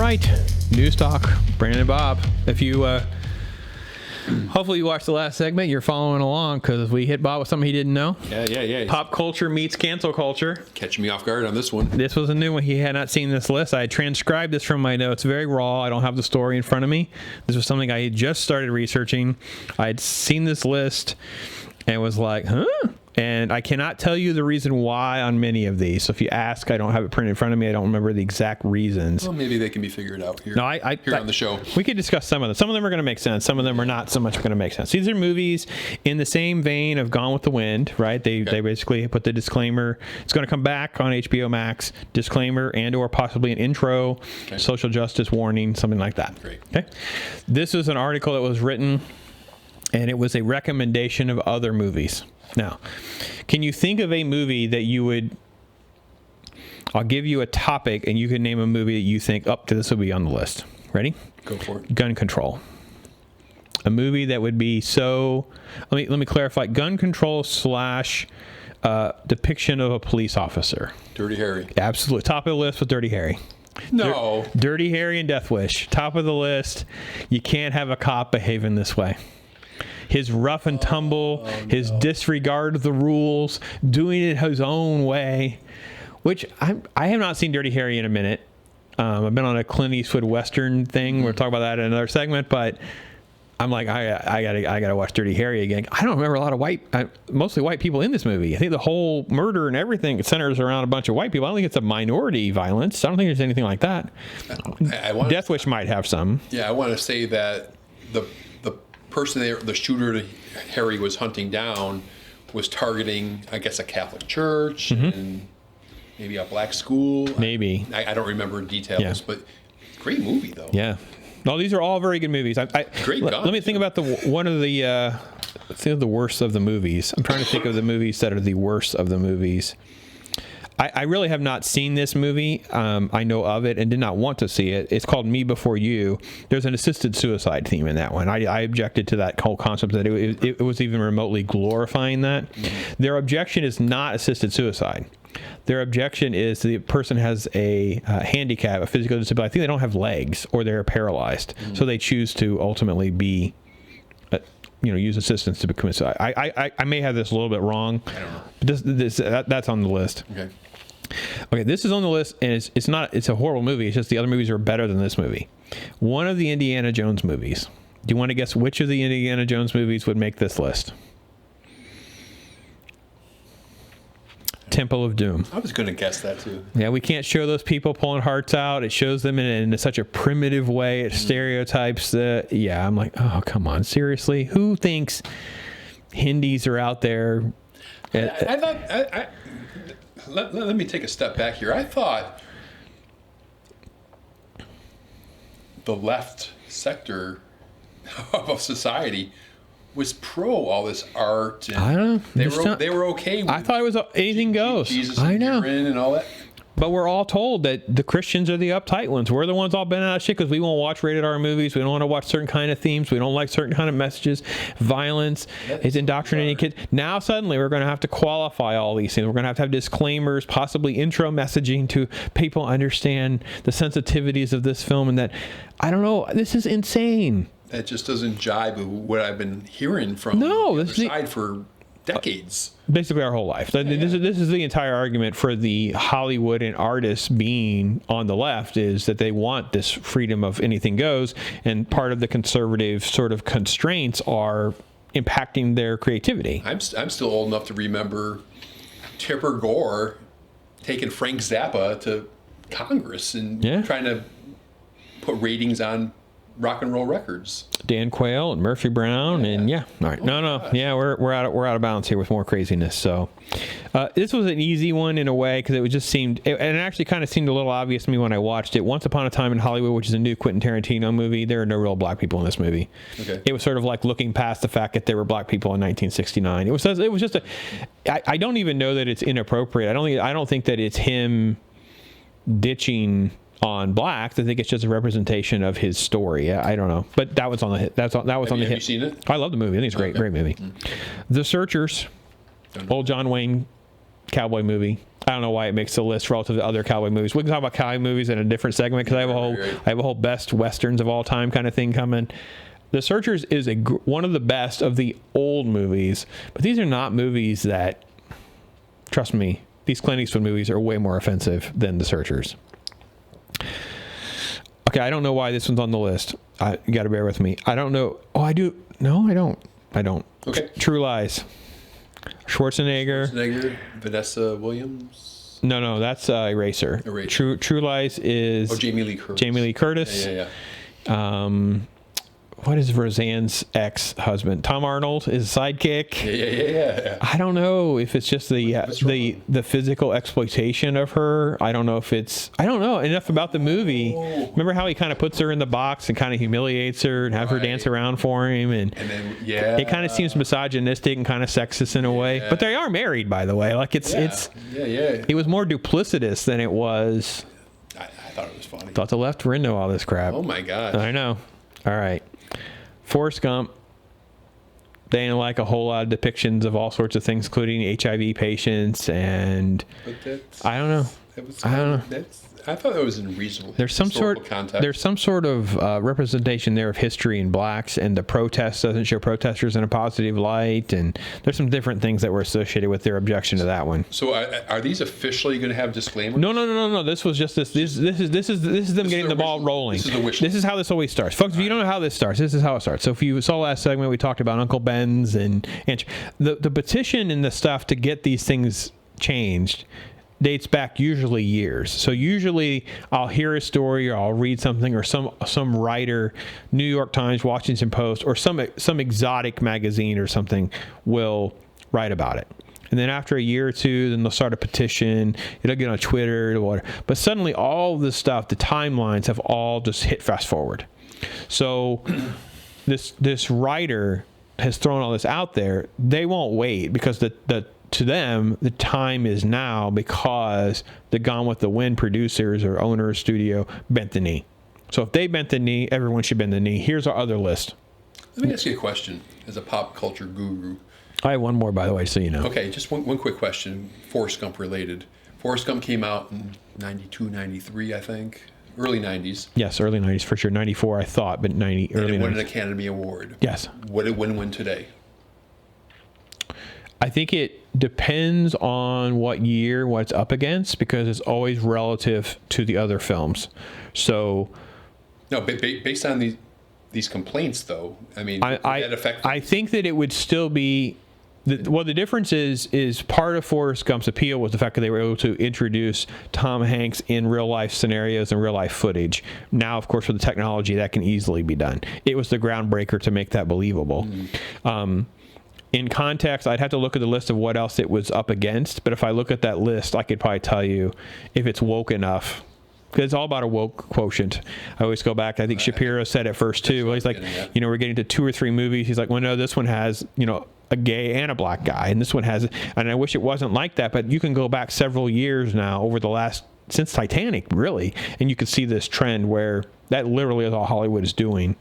right, News Talk, Brandon and Bob. If you, hopefully you watched the last segment, you're following along because we hit Bob with something he didn't know. Yeah. Pop culture meets cancel culture. Catching me off guard on this one. This was a new one. He had not seen this list. I had transcribed this from my notes, very raw. I don't have the story in front of me. This was something I had just started researching. I had seen this list and was like, huh? And I cannot tell you the reason why on many of these. So if you ask, I don't have it printed in front of me. I don't remember the exact reasons. Well, maybe they can be figured out here. No, here on the show. We could discuss some of them. Some of them are going to make sense. Some of them are not so much going to make sense. These are movies in the same vein of Gone with the Wind, right? They basically put the disclaimer. It's going to come back on HBO Max. Disclaimer and or possibly an intro, social justice warning, something like that. Great. Okay. This is an article that was written, and it was a recommendation of other movies. Now, can you think of a movie that you would... I'll give you a topic, and you can name a movie that you think, this will be on the list. Ready? Go for it. Gun Control. A movie that would be so... Let me clarify. Gun Control / depiction of a police officer. Dirty Harry. Absolutely. Top of the list with Dirty Harry. No. Dirty Harry and Death Wish. Top of the list. You can't have a cop behaving this way. His rough and tumble, his disregard of the rules, doing it his own way, which I have not seen Dirty Harry in a minute. I've been on a Clint Eastwood Western thing. We'll talk about that in another segment, but I'm like, I gotta watch Dirty Harry again. I don't remember a lot of mostly white people in this movie. I think the whole murder and everything centers around a bunch of white people. I don't think it's a minority violence. I don't think there's anything like that. Death Wish might have some. Yeah, I want to say that the person the shooter Harry was hunting down was targeting, I guess, a Catholic church and maybe a black school. Maybe. I don't remember details, but great movie though. Yeah. No, these are all very good movies. Great guns. Let me think about one of the worst of the movies. I'm trying to think of the movies that are the worst of the movies. I really have not seen this movie. I know of it and did not want to see it. It's called Me Before You. There's an assisted suicide theme in that one. I objected to that whole concept that it was even remotely glorifying that. Their objection is not assisted suicide. Their objection is the person has a handicap, a physical disability. I think they don't have legs or they're paralyzed. So they choose to ultimately be... use assistance to become suicide. I may have this a little bit wrong. I don't know. But that's on the list. Okay, this is on the list, and it's a horrible movie. It's just the other movies are better than this movie. One of the Indiana Jones movies. Do you want to guess which of the Indiana Jones movies would make this list? Temple of Doom. I was going to guess that too. Yeah, we can't show those people pulling hearts out. It shows them in such a primitive way. It stereotypes the... Yeah, I'm like, oh, come on. Seriously? Who thinks Hindis are out there? I thought... Let me take a step back here. I thought the left sector of society was pro all this art. And I don't know. They were okay with... I thought it was anything goes. Jesus I know. and all that. But we're all told that the Christians are the uptight ones. We're the ones all bent out of shit because we won't watch rated R movies. We don't want to watch certain kind of themes. We don't like certain kind of messages. Violence is indoctrinating kids. Now suddenly we're going to have to qualify all these things. We're going to have disclaimers, possibly intro messaging to people understand the sensitivities of this film and that, I don't know, this is insane. That just doesn't jibe with what I've been hearing from the other side for decades. Basically our whole life. This is the entire argument for the Hollywood and artists being on the left is that they want this freedom of anything goes, and part of the conservative sort of constraints are impacting their creativity. I'm still old enough to remember Tipper Gore taking Frank Zappa to Congress and trying to put ratings on rock and roll records. Dan Quayle and Murphy Brown and all right. We're out of balance here with more craziness. So this was an easy one in a way because and it actually kind of seemed a little obvious to me when I watched it. Once Upon a Time in Hollywood, which is a new Quentin Tarantino movie, there are no real black people in this movie. Okay. It was sort of like looking past the fact that there were black people in 1969. It was just I don't even know that it's inappropriate. I don't think that it's him ditching on blacks. I think it's just a representation of his story. I don't know, but that was on the hit. That was on the hit. Have you seen it? I love the movie. I think it's a great movie. The Searchers, old John Wayne cowboy movie. I don't know why it makes the list relative to other cowboy movies. We can talk about cowboy movies in a different segment because I have a whole best westerns of all time kind of thing coming. The Searchers is one of the best of the old movies, but these are not movies that, trust me, these Clint Eastwood movies are way more offensive than The Searchers. Okay, I don't know why this one's on the list. You got to bear with me. I don't know. Oh, I do. No, I don't. Okay. True Lies. Schwarzenegger, Vanessa Williams. No, that's Eraser. True Lies is Jamie Lee Curtis. Yeah. What is Roseanne's ex-husband? Tom Arnold is a sidekick. Yeah. I don't know if it's just the physical exploitation of her. I don't know enough about the movie. Remember how he kind of puts her in the box and kind of humiliates her and have her dance around for him, and then it kind of seems misogynistic and kind of sexist in a way. But they are married, by the way. Like it was more duplicitous than it was. I thought it was funny. Thought the left were into all this crap. Oh my gosh. I know. All right. Forrest Gump, they didn't like a whole lot of depictions of all sorts of things, including HIV patients, and I don't know. I thought that was in reasonable. There's some sort of representation there of history in blacks, and the protest doesn't show protesters in a positive light, and there's some different things that were associated with their objection to that one. So are these officially going to have disclaimers? No. This was just this is them getting the ball rolling. This is how this always starts, folks. If you don't know how this starts, this is how it starts. So if you saw last segment, we talked about Uncle Ben's and the petition and the stuff to get these things changed dates back usually years. So usually I'll hear a story or I'll read something, or some writer, New York Times, Washington Post, or some exotic magazine or something will write about it. And then after a year or two, then they'll start a petition. It'll get on Twitter or whatever. But suddenly all this stuff, the timelines have all just hit fast forward. So this writer has thrown all this out there. They won't wait because to them, the time is now, because the Gone with the Wind producers or owners studio bent the knee. So if they bent the knee, everyone should bend the knee. Here's our other list. Let me ask you a question as a pop culture guru. I have one more, by the way, so you know. Okay, just one quick question, Forrest Gump related. Forrest Gump came out in 92, 93, I think. Early 90s. Yes, early 90s for sure. 94, I thought, but early 90s. And it won an Academy Award. Yes. What did it win today? I think it depends on what year, what it's up against, because it's always relative to the other films. So, no, based on these complaints, though, I mean, would that affect? I think that it would still be. The difference is part of Forrest Gump's appeal was the fact that they were able to introduce Tom Hanks in real life scenarios and real life footage. Now, of course, with the technology, that can easily be done. It was the groundbreaker to make that believable. In context, I'd have to look at the list of what else it was up against. But if I look at that list, I could probably tell you if it's woke enough. Because it's all about a woke quotient. I always go back. I think Shapiro said it first, too. Well, he's like, we're getting to 2 or 3 movies. He's like, well, no, this one has, a gay and a black guy. And this one has, and I wish it wasn't like that. But you can go back several years now over the since Titanic, really. And you can see this trend where that literally is all Hollywood is doing.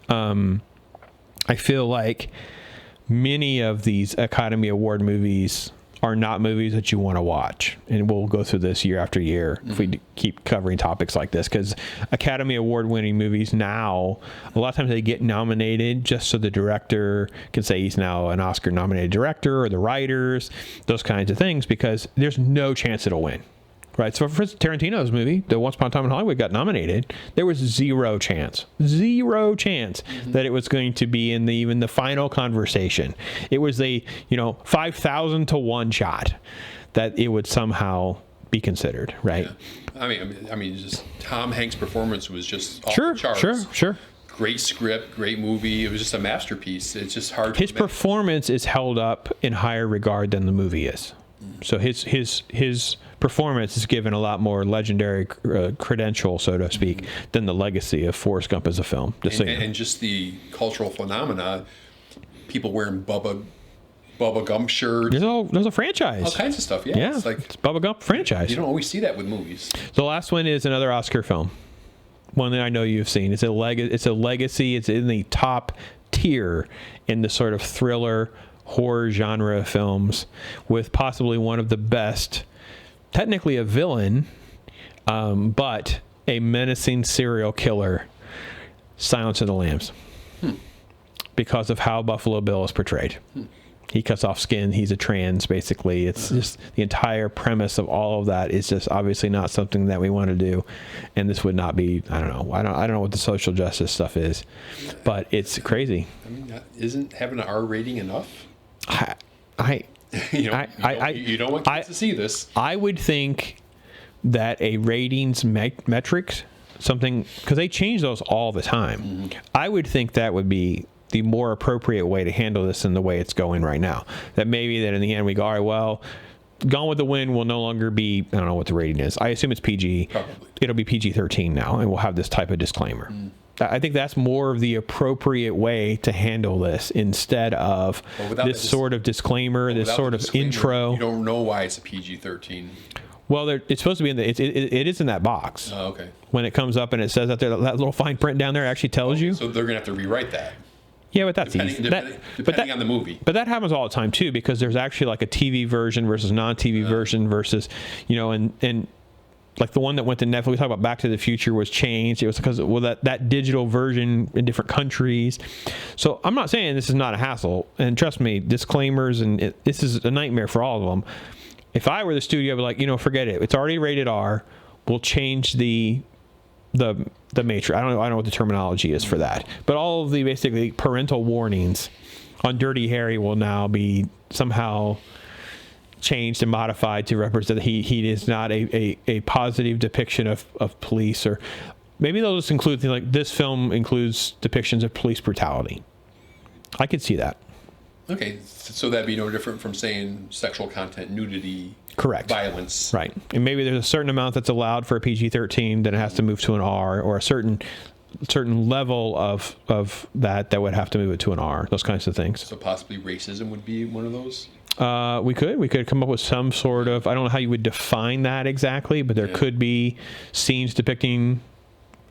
I feel like many of these Academy Award movies are not movies that you want to watch. And we'll go through this year after year if we keep covering topics like this, because Academy Award winning movies now, a lot of times they get nominated just so the director can say he's now an Oscar nominated director, or the writers, those kinds of things, because there's no chance it'll win. Right, so for Tarantino's movie, the Once Upon a Time in Hollywood, got nominated. There was zero chance that it was going to be in even the final conversation. It was a 5,000 to 1 shot that it would somehow be considered. Right. Yeah. I mean, just Tom Hanks' performance was just off the charts. Sure. Great script, great movie. It was just a masterpiece. It's just hard. His performance is held up in higher regard than the movie is. So his performance is given a lot more legendary credential, so to speak, than the legacy of Forrest Gump as a film. And just the cultural phenomena, people wearing Bubba Gump shirts. There's a franchise. All kinds of stuff, yeah. It's Bubba Gump franchise. You don't always see that with movies. The last one is another Oscar film. One that I know you've seen. It's a legacy. It's in the top tier in the sort of thriller horror genre films, with possibly one of the best technically a villain, but a menacing serial killer, Silence of the Lambs, because of how Buffalo Bill is portrayed. He cuts off skin. He's a trans, basically. It's just the entire premise of all of that is just obviously not something that we want to do. And this would not be, I don't know. I don't know what the social justice stuff is, but it's crazy. I mean, isn't having an R rating enough? You don't want kids to see this. I would think that a ratings metrics, something, because they change those all the time. I would think that would be the more appropriate way to handle this in the way it's going right now. That maybe that in the end we go, all right, well, Gone with the Wind will no longer be, I don't know what the rating is. I assume it's PG. Probably. It'll be PG-13 now, and we'll have this type of disclaimer. I think that's more of the appropriate way to handle this instead of this sort of disclaimer, this sort of intro. You don't know why it's a PG-13. Well, it's supposed to be in the. It is in that box. Oh, okay. When it comes up and it says out there, that little fine print down there actually tells you. So they're gonna have to rewrite that. Yeah, but that's easy. Depending on the movie. But that happens all the time too, because there's actually like a TV version versus non-TV version versus, and like the one that went to Netflix. We talk about Back to the Future was changed. It was because that digital version in different countries. So I'm not saying this is not a hassle, and trust me, disclaimers and this is a nightmare for all of them. If I were the studio, I'd be like, forget it. It's already rated R. We'll change the matrix. I don't know what the terminology is for that, but all of the basically parental warnings on Dirty Harry will now be somehow changed and modified to represent that he is not a positive depiction of police, or maybe they'll just include things like this film includes depictions of police brutality. I could see that. Okay, so that'd be no different from saying sexual content, nudity, correct, violence, right? And maybe there's a certain amount that's allowed for a PG-13, then it has to move to an R, or a certain level of that would have to move it to an R. Those kinds of things. So possibly racism would be one of those. We could come up with some sort of, I don't know how you would define that exactly, but there could be scenes depicting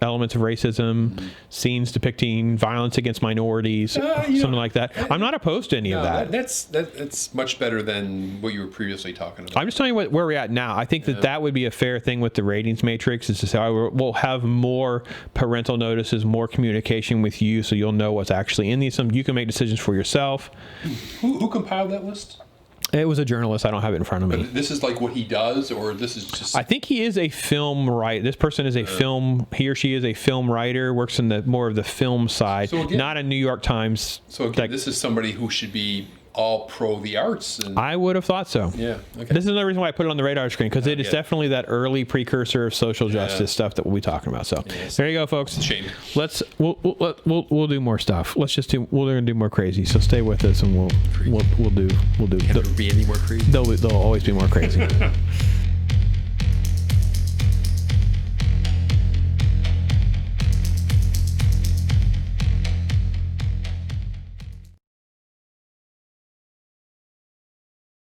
elements of racism, scenes depicting violence against minorities, something like that. I'm not opposed to any of that. That's much better than what you were previously talking about. I'm just telling you where we're at now. I think that would be a fair thing with the ratings matrix, is to say we'll have more parental notices, more communication with you, so you'll know what's actually in these. You can make decisions for yourself. Who compiled that list? It was a journalist. I don't have it in front of me. But this is like what he does, or this is just... I think he is a film writer. This person is he or she is a film writer, works in the more of the film side, so again, not a New York Times. So again, this is somebody who should be all pro the arts. And I would have thought so. Yeah. Okay. This is another reason why I put it on the radar screen, because it is definitely that early precursor of social justice stuff that we'll be talking about. So there you go, folks. It's a shame. We'll do more stuff. We're gonna do more crazy. So stay with us, and we'll do. Can there be any more crazy? There'll always be more crazy.